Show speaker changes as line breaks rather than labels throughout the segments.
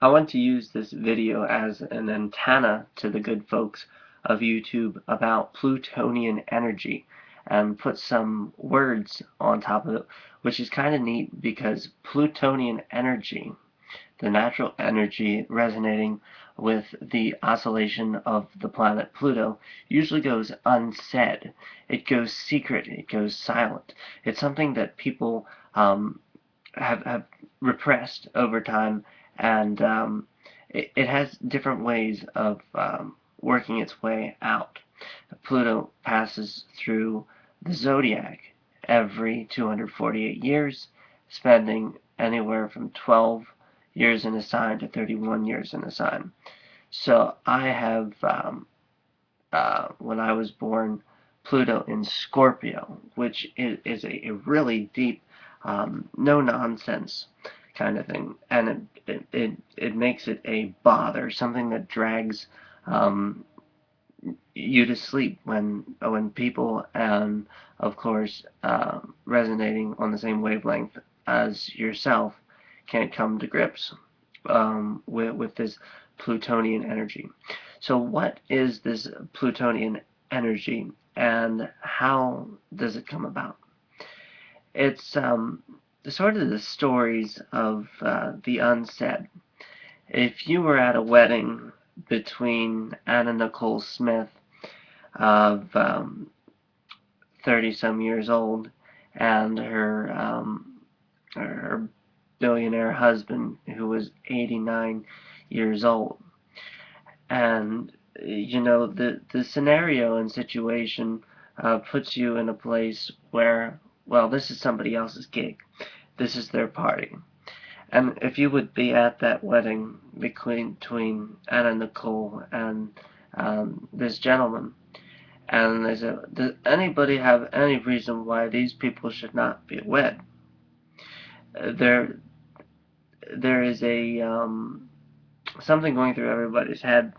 I want to use this video as an antenna to the good folks of YouTube about Plutonian energy and put some words on top of it, which is kind of neat because Plutonian energy, the natural energy resonating with the oscillation of the planet Pluto, usually goes unsaid. It goes secret, it goes silent. It's something that people have repressed over time, and it has different ways of working its way out. Pluto passes through the zodiac every 248 years, spending anywhere from 12 years in a sign to 31 years in a sign. So I have, when I was born, Pluto in Scorpio, which is a really deep, no nonsense kind of thing, and it makes it a bother, something that drags you to sleep when people, and of course resonating on the same wavelength as yourself, can't come to grips with this Plutonian energy. So what is this Plutonian energy and how does it come about? It's sort of the stories of the unsaid. If you were at a wedding between Anna Nicole Smith of 30 some years old and her billionaire husband who was 89 years old, and you know the scenario and situation puts you in a place where, well, this is somebody else's gig, this is their party. And if you would be at that wedding between Anna Nicole and this gentleman, and they said, does anybody have any reason why these people should not be wed? There, there is a something going through everybody's head,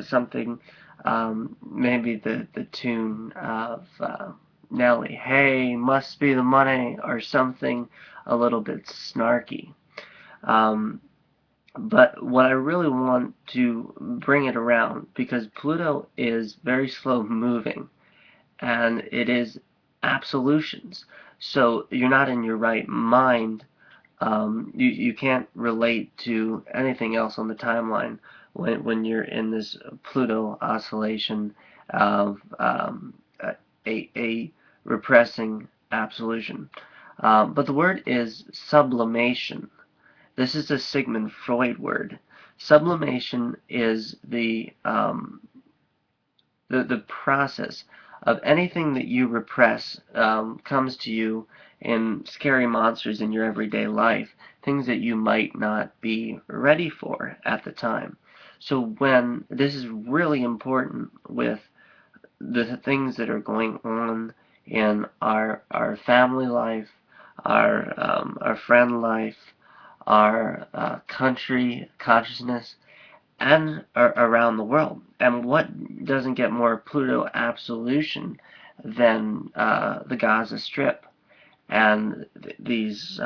something, maybe the tune of Nelly, "Hey, must be the money," or something a little bit snarky. Um, but what I really want to bring it around, because Pluto is very slow moving and it is absolutions. So you're not in your right mind. You can't relate to anything else on the timeline when you're in this Pluto oscillation of a repressing absolution. But the word is sublimation. This is a Sigmund Freud word. Sublimation is the process of anything that you repress comes to you in scary monsters in your everyday life, things that you might not be ready for at the time. So when this is really important with the things that are going on in our family life, our friend life, our country consciousness, and around the world. And what doesn't get more Pluto absolution than the Gaza Strip and these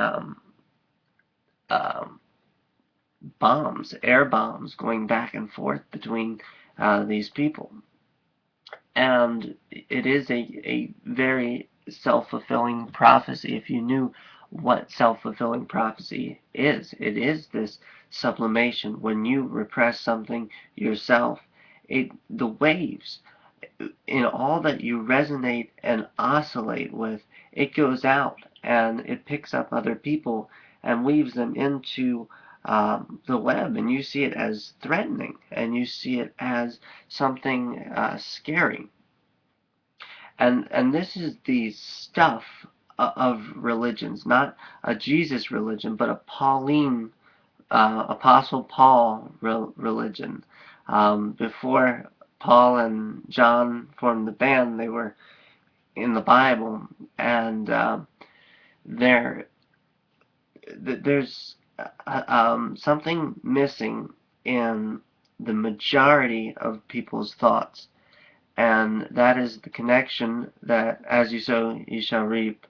bombs, air bombs, going back and forth between these people. And it is a very self-fulfilling prophecy. If you knew what self-fulfilling prophecy is, it is this sublimation. When you repress something yourself, the waves in all that you resonate and oscillate with, it goes out and it picks up other people and weaves them into the web, and you see it as threatening and you see it as something scary. And this is the stuff of religions, not a Jesus religion, but a Pauline, Apostle Paul religion. Before Paul and John formed the band, they were in the Bible, and there's something missing in the majority of people's thoughts, and that is the connection that as you sow, you shall reap.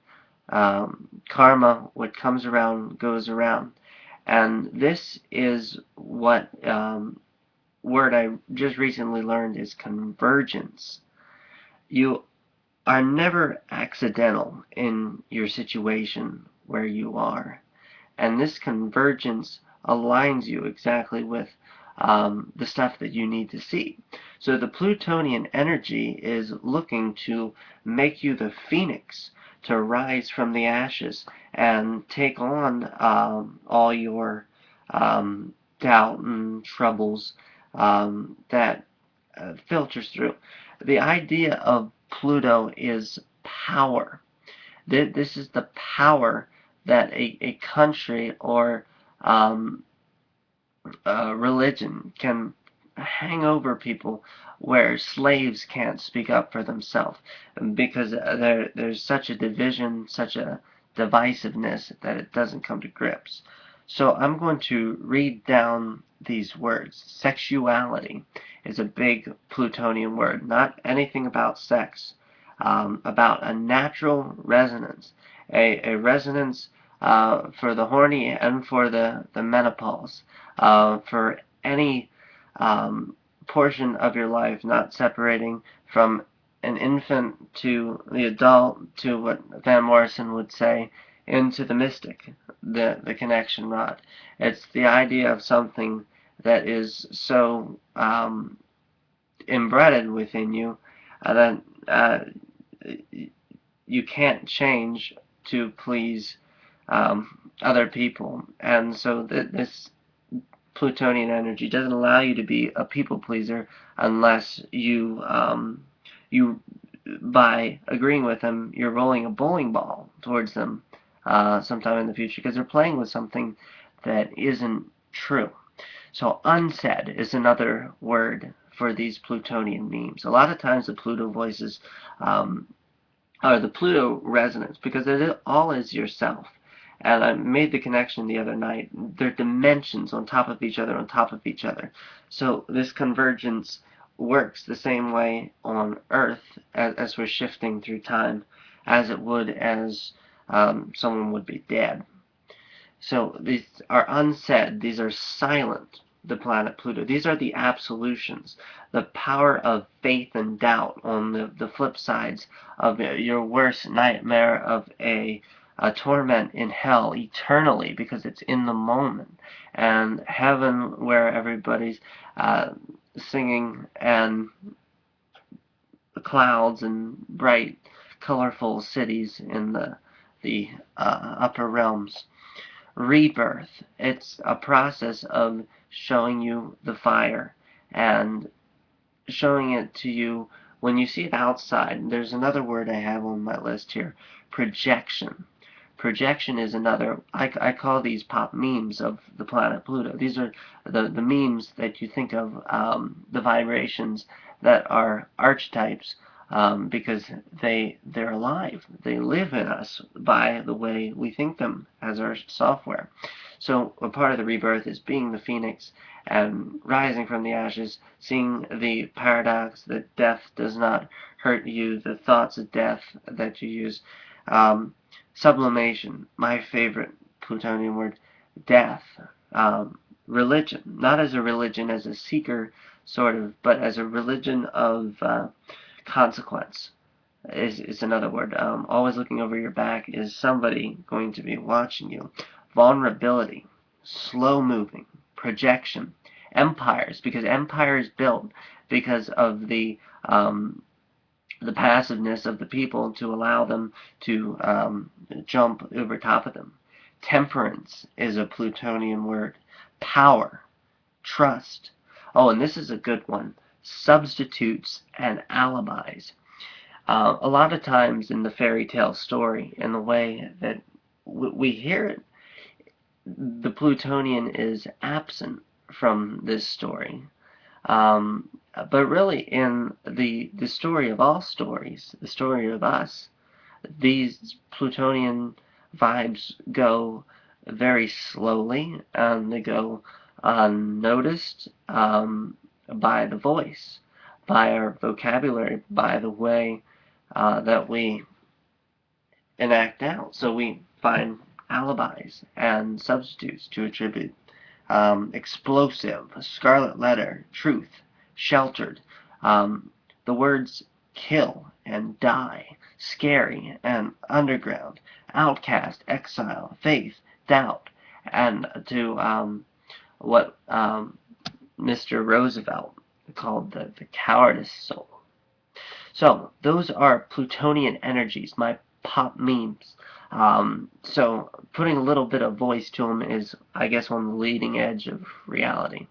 Karma, what comes around, goes around. And this is what word I just recently learned is convergence. You are never accidental in your situation where you are. And this convergence aligns you exactly with the stuff that you need to see. So the Plutonian energy is looking to make you the phoenix, to rise from the ashes and take on all your doubt and troubles that filters through. The idea of Pluto is power. This is the power that a country or um, religion can hang over people where slaves can't speak up for themselves because there's such a division, such a divisiveness that it doesn't come to grips. So I'm going to read down these words. Sexuality is a big Plutonian word, not anything about sex, about a natural resonance, a resonance for the horny and for the menopause, for any portion of your life, not separating from an infant to the adult to what Van Morrison would say, into the mystic, the connection rod. It's the idea of something that is so embedded within you that you can't change to please other people. And so this Plutonian energy doesn't allow you to be a people pleaser unless you by agreeing with them, you're rolling a bowling ball towards them sometime in the future because they're playing with something that isn't true. So unsaid is another word for these Plutonian memes. A lot of times the Pluto voices or the Pluto resonance because it all is yourself. And I made the connection the other night. They're dimensions on top of each other, on top of each other. So this convergence works the same way on Earth as we're shifting through time as it would as someone would be dead. So these are unsaid, these are silent, the planet Pluto. These are the absolutions, the power of faith and doubt on the flip sides of your worst nightmare of a torment in hell eternally because it's in the moment, and heaven where everybody's singing and clouds and bright, colorful cities in the upper realms. Rebirth. It's a process of showing you the fire and showing it to you when you see it outside. There's another word I have on my list here, projection. Projection is another, I call these pop memes of the planet Pluto. These are the memes that you think of, the vibrations that are archetypes because they're alive. They live in us by the way we think them as our software. So a part of the rebirth is being the phoenix and rising from the ashes, seeing the paradox that death does not hurt you, the thoughts of death that you use. Sublimation, my favorite Plutonian word, death. Religion, not as a religion, as a seeker, sort of, but as a religion of consequence is another word. Always looking over your back. Is somebody going to be watching you? Vulnerability, slow moving, projection, empires, because empire is built because of the passiveness of the people to allow them to jump over top of them. Temperance is a Plutonian word. Power, trust. Oh, and this is a good one. Substitutes and alibis. A lot of times in the fairy tale story, in the way that we hear it, the Plutonian is absent from this story. Um, but really, in the story of all stories, the story of us, these Plutonian vibes go very slowly and they go unnoticed by the voice, by our vocabulary, by the way that we enact out. So we find alibis and substitutes to attribute. Explosive, scarlet letter, truth, sheltered. The words kill and die, scary and underground, outcast, exile, faith, doubt, and to what Mr. Roosevelt called the cowardice soul. So those are Plutonian energies, my pop memes. So putting a little bit of voice to them is, I guess, on the leading edge of reality.